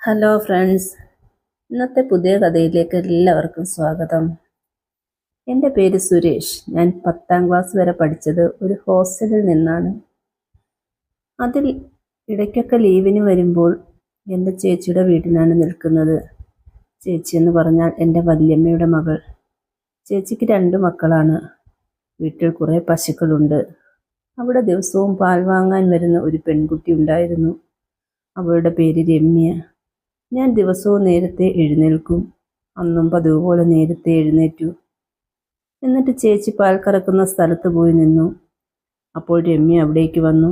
Hello friends, ഇന്നത്തെ പുതിയ കഥയിലേക്ക് എല്ലാവർക്കും സ്വാഗതം. എൻ്റെ പേര് സുരേഷ്. ഞാൻ 10ാം ക്ലാസ് വരെ പഠിച്ചത് ഒരു ഹോസ്റ്റലിൽ നിന്നാണ്. അതിൽ ഇടയ്ക്കൊക്കെ ലീവിന് വരുമ്പോൾ എൻ്റെ ചേച്ചിയുടെ വീട്ടിലാണ് നിൽക്കുന്നത്. ചേച്ചി എന്ന് പറഞ്ഞാൽ എൻ്റെ വല്യമ്മയുടെ മകൾ. ചേച്ചിക്ക് 2 മക്കളാണ്. വീട്ടിൽ കുറേ പശുക്കളുണ്ട്. അവിടെ ദിവസവും പാൽ വാങ്ങാൻ വരുന്ന ഒരു പെൺകുട്ടി ഉണ്ടായിരുന്നു. അവളുടെ പേര് രമ്യ. ഞാൻ ദിവസവും നേരത്തെ എഴുന്നേൽക്കും. അന്നും പതിവ് പോലെ നേരത്തെ എഴുന്നേറ്റു. എന്നിട്ട് ചേച്ചി പാൽ കറക്കുന്ന സ്ഥലത്ത് പോയി നിന്നു. അപ്പോൾ രമ്യ അവിടേക്ക് വന്നു.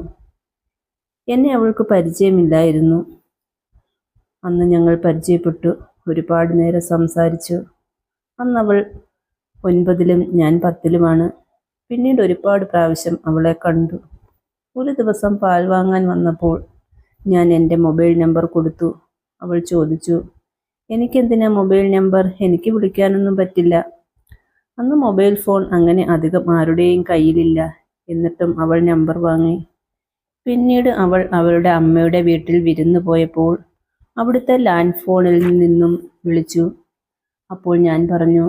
എന്നെ അവൾക്ക് പരിചയമില്ലായിരുന്നു. അന്ന് ഞങ്ങൾ പരിചയപ്പെട്ടു. ഒരുപാട് നേരം സംസാരിച്ചു. അന്ന് അവൾ 9ലും ഞാൻ 10ലുമാണ്. പിന്നീട് ഒരുപാട് പ്രാവശ്യം അവളെ കണ്ടു. ഒരു ദിവസം പാൽ വാങ്ങാൻ വന്നപ്പോൾ ഞാൻ എൻ്റെ മൊബൈൽ നമ്പർ കൊടുത്തു. അവൾ ചോദിച്ചു, എനിക്കെന്തിനാ മൊബൈൽ നമ്പർ? എനിക്ക് വിളിക്കാനൊന്നും പറ്റില്ല. അന്ന് മൊബൈൽ ഫോൺ അങ്ങനെ അധികം ആരുടെയും കയ്യിലില്ല. എന്നിട്ടും അവൾ നമ്പർ വാങ്ങി. പിന്നീട് അവൾ അവളുടെ അമ്മയുടെ വീട്ടിൽ വിരുന്ന് പോയപ്പോൾ അവിടുത്തെ ലാൻഡ് ഫോണിൽ നിന്നും വിളിച്ചു. അപ്പോൾ ഞാൻ പറഞ്ഞു,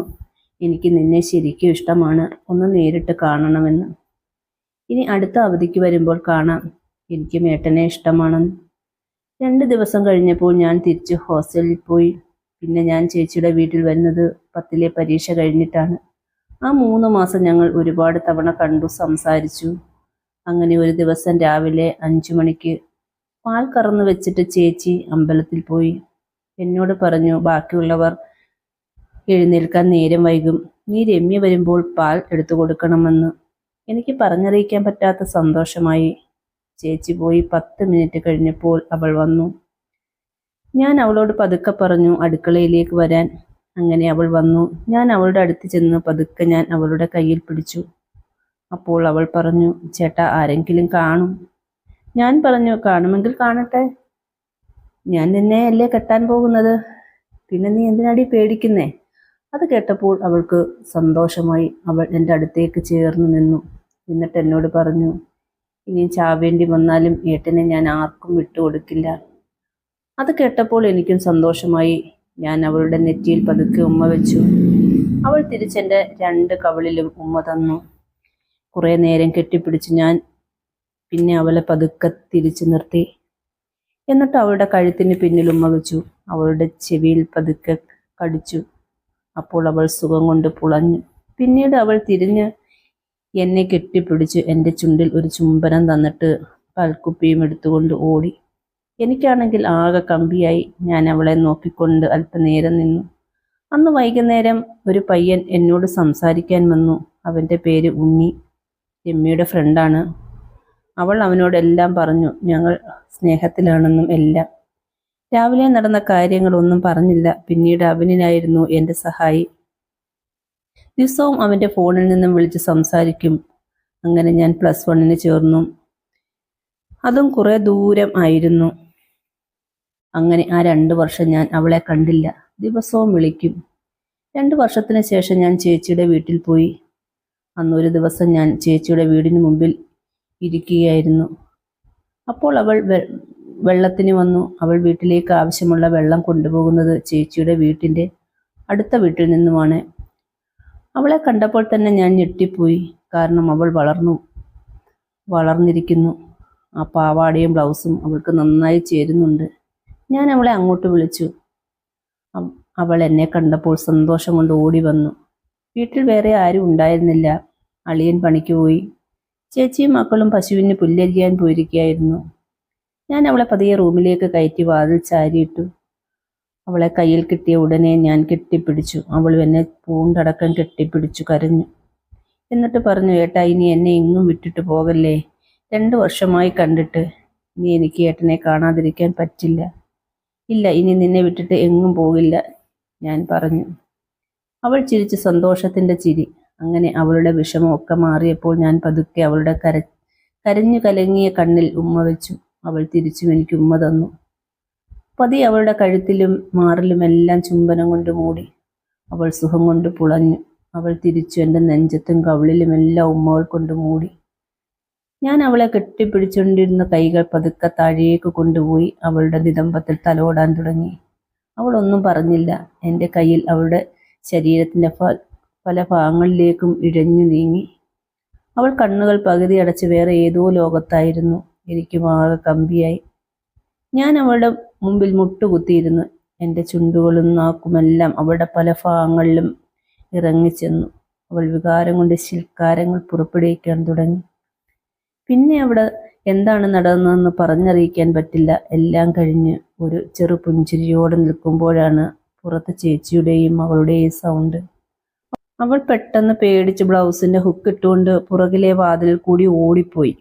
എനിക്ക് നിന്നെ ശരിക്കും ഇഷ്ടമാണ്, ഒന്ന് നേരിട്ട് കാണണമെന്ന്. ഇനി അടുത്ത അവധിക്ക് വരുമ്പോൾ കാണാം. എനിക്കും ഏട്ടനെ ഇഷ്ടമാണെന്ന്. 2 ദിവസം കഴിഞ്ഞപ്പോൾ ഞാൻ തിരിച്ച് ഹോസ്റ്റലിൽ പോയി. പിന്നെ ഞാൻ ചേച്ചിയുടെ വീട്ടിൽ വരുന്നത് 10ലെ പരീക്ഷ കഴിഞ്ഞിട്ടാണ്. ആ 3 മാസം ഞങ്ങൾ ഒരുപാട് തവണ കണ്ടു, സംസാരിച്ചു. അങ്ങനെ ഒരു ദിവസം രാവിലെ 5 മണിക്ക് പാൽ കറന്നു വെച്ചിട്ട് ചേച്ചി അമ്പലത്തിൽ പോയി. എന്നോട് പറഞ്ഞു, ബാക്കിയുള്ളവർ എഴുന്നേൽക്കാൻ നേരം വൈകും, നീ രമ്യ വരുമ്പോൾ പാൽ എടുത്തു കൊടുക്കണമെന്ന്. എനിക്ക് പറഞ്ഞറിയിക്കാൻ പറ്റാത്ത സന്തോഷമായി. ചേച്ചി പോയി 10 മിനിറ്റ് കഴിഞ്ഞപ്പോൾ അവൾ വന്നു. ഞാൻ അവളോട് പതുക്കെ പറഞ്ഞു അടുക്കളയിലേക്ക് വരാൻ. അങ്ങനെ അവൾ വന്നു. ഞാൻ അവളുടെ അടുത്ത് ചെന്ന് പതുക്കെ ഞാൻ അവളുടെ കയ്യിൽ പിടിച്ചു. അപ്പോൾ അവൾ പറഞ്ഞു, ചേട്ടാ, ആരെങ്കിലും കാണും. ഞാൻ പറഞ്ഞു, കാണുമെങ്കിൽ കാണട്ടെ, ഞാൻ നിന്നെ അല്ലേ കെട്ടാൻ പോകുന്നത്, പിന്നെ നീ എന്തിനാടി പേടിക്കുന്നേ? അത് കേട്ടപ്പോൾ അവൾക്ക് സന്തോഷമായി. അവൾ എൻ്റെ അടുത്തേക്ക് ചേർന്ന് നിന്നു. എന്നിട്ട് എന്നോട് പറഞ്ഞു, ഇനി ചാവേണ്ടി വന്നാലും ഏട്ടനെ ഞാൻ ആർക്കും വിട്ടുകൊടുക്കില്ല. അത് കേട്ടപ്പോൾ എനിക്കും സന്തോഷമായി. ഞാൻ അവളുടെ നെറ്റിയിൽ പതുക്കെ ഉമ്മ വെച്ചു. അവൾ തിരിച്ചെൻ്റെ 2 കവിളിലും ഉമ്മ തന്നു. കുറേ നേരം കെട്ടിപ്പിടിച്ച് ഞാൻ പിന്നെ അവളെ പതുക്കെ തിരിച്ചു നിർത്തി. എന്നിട്ട് അവളുടെ കഴുത്തിന് പിന്നിൽ ഉമ്മ വെച്ചു. അവളുടെ ചെവിയിൽ പതുക്കെ കടിച്ചു. അപ്പോൾ അവൾ സുഖം കൊണ്ട് പുളഞ്ഞു. പിന്നീട് അവൾ തിരിഞ്ഞ് എന്നെ കെട്ടിപ്പിടിച്ച് എൻ്റെ ചുണ്ടിൽ ഒരു ചുംബനം തന്നിട്ട് പാൽക്കുപ്പിയും എടുത്തുകൊണ്ട് ഓടി. എനിക്കാണെങ്കിൽ ആകെ കമ്പിയായി. ഞാൻ അവളെ നോക്കിക്കൊണ്ട് അല്പനേരം നിന്നു. അന്ന് വൈകുന്നേരം ഒരു പയ്യൻ എന്നോട് സംസാരിക്കാൻ വന്നു. അവൻ്റെ പേര് ഉണ്ണി, രമ്യയുടെ ഫ്രണ്ടാണ്. അവൾ അവനോടെല്ലാം പറഞ്ഞു, ഞങ്ങൾ സ്നേഹത്തിലാണെന്നും എല്ലാം. രാവിലെ നടന്ന കാര്യങ്ങളൊന്നും പറഞ്ഞില്ല. പിന്നീട് അവനായിരുന്നു എൻ്റെ സഹായി. ദിവസവും അവൻ്റെ ഫോണിൽ നിന്നും വിളിച്ച് സംസാരിക്കും. അങ്ങനെ ഞാൻ +1ന് ചേർന്നു. അതും കുറേ ദൂരം ആയിരുന്നു. അങ്ങനെ ആ 2 വർഷം ഞാൻ അവളെ കണ്ടില്ല. ദിവസവും വിളിക്കും. 2 വർഷത്തിന് ശേഷം ഞാൻ ചേച്ചിയുടെ വീട്ടിൽ പോയി. അന്നൊരു ദിവസം ഞാൻ ചേച്ചിയുടെ വീടിന് മുമ്പിൽ ഇരിക്കുകയായിരുന്നു. അപ്പോൾ അവൾ വെള്ളത്തിന് വന്നു. അവൾ വീട്ടിലേക്ക് ആവശ്യമുള്ള വെള്ളം കൊണ്ടുപോകുന്നത് ചേച്ചിയുടെ വീട്ടിൻ്റെ അടുത്ത വീട്ടിൽ നിന്നുമാണ്. അവളെ കണ്ടപ്പോൾ തന്നെ ഞാൻ ഞെട്ടിപ്പോയി. കാരണം അവൾ വളർന്നിരിക്കുന്നു. ആ പാവാടയും ബ്ലൗസും അവൾക്ക് നന്നായി ചേരുന്നുണ്ട്. ഞാൻ അവളെ അങ്ങോട്ട് വിളിച്ചു. അവൾ എന്നെ കണ്ടപ്പോൾ സന്തോഷം കൊണ്ട് ഓടി വന്നു. വീട്ടിൽ വേറെ ആരും ഉണ്ടായിരുന്നില്ല. അളിയൻ പണിക്ക് പോയി. ചേച്ചിയും മക്കളും പശുവിന് പുല്ലരിയാൻ പോയിരിക്കുകയായിരുന്നു. ഞാൻ അവളെ പതിയെ റൂമിലേക്ക് കയറ്റി വാതിൽ ചാരിയിട്ടു. അവളെ കയ്യിൽ കിട്ടിയ ഉടനെ ഞാൻ കെട്ടിപ്പിടിച്ചു. അവൾ എന്നെ പൂണ്ടടക്കം കെട്ടിപ്പിടിച്ചു കരഞ്ഞു. എന്നിട്ട് പറഞ്ഞു, ഏട്ടാ, ഇനി എന്നെ എങ്ങും വിട്ടിട്ട് പോകല്ലേ. 2 വർഷമായി കണ്ടിട്ട്. ഇനി എനിക്ക് ഏട്ടനെ കാണാതിരിക്കാൻ പറ്റില്ല. ഇല്ല, ഇനി നിന്നെ വിട്ടിട്ട് എങ്ങും പോകില്ല, ഞാൻ പറഞ്ഞു. അവൾ ചിരിച്ച് സന്തോഷത്തിൻ്റെ ചിരി. അങ്ങനെ അവളുടെ വിഷമമൊക്കെ മാറിയപ്പോൾ ഞാൻ പതുക്കെ അവളുടെ കരഞ്ഞു കലങ്ങിയ കണ്ണിൽ ഉമ്മ വെച്ചു. അവൾ തിരിച്ചും എനിക്ക് ഉമ്മ തന്നു. പതി അവളുടെ കഴുത്തിലും മാറിലുമെല്ലാം ചുംബനം കൊണ്ട് മൂടി. അവൾ സുഖം കൊണ്ട് പുളഞ്ഞു. അവൾ തിരിച്ചു എൻ്റെ നെഞ്ചത്തും കവിളിലുമെല്ലാം ഉമ്മകൾ കൊണ്ട് മൂടി. ഞാൻ അവളെ കെട്ടിപ്പിടിച്ചുകൊണ്ടിരുന്ന കൈകൾ പതുക്കെ താഴേക്ക് കൊണ്ടുപോയി അവളുടെ നിതംബത്തിൽ തലോടാൻ തുടങ്ങി. അവൾ ഒന്നും പറഞ്ഞില്ല. എൻ്റെ കയ്യിൽ അവളുടെ ശരീരത്തിൻ്റെ പല ഭാഗങ്ങളിലേക്കും ഇഴഞ്ഞു നീങ്ങി. അവൾ കണ്ണുകൾ പകുതി അടച്ച് വേറെ ഏതോ ലോകത്തായിരുന്നു. എനിക്കും ആകെ കമ്പിയായി. ഞാൻ അവളുടെ മുമ്പിൽ മുട്ടുകുത്തിയിരുന്നു. എൻ്റെ ചുണ്ടുകളും നാക്കുമെല്ലാം അവളുടെ പല ഭാഗങ്ങളിലും ഇറങ്ങിച്ചെന്നു. അവൾ വികാരം കൊണ്ട് ശിൽക്കാരങ്ങൾ പുറപ്പെടുവിക്കാൻ തുടങ്ങി. പിന്നെ അവിടെ എന്താണ് നടന്നതെന്ന് പറഞ്ഞറിയിക്കാൻ പറ്റില്ല. എല്ലാം കഴിഞ്ഞ് ഒരു ചെറു പുഞ്ചിരിയോടെ നിൽക്കുമ്പോഴാണ് പുറത്ത് ചേച്ചിയുടെയും അവളുടെയും സൗണ്ട്. അവൾ പെട്ടെന്ന് പേടിച്ച് ബ്ലൗസിന്റെ ഹുക്ക് ഇട്ടുകൊണ്ട് പുറകിലെ വാതിലിൽ കൂടി ഓടിപ്പോയി.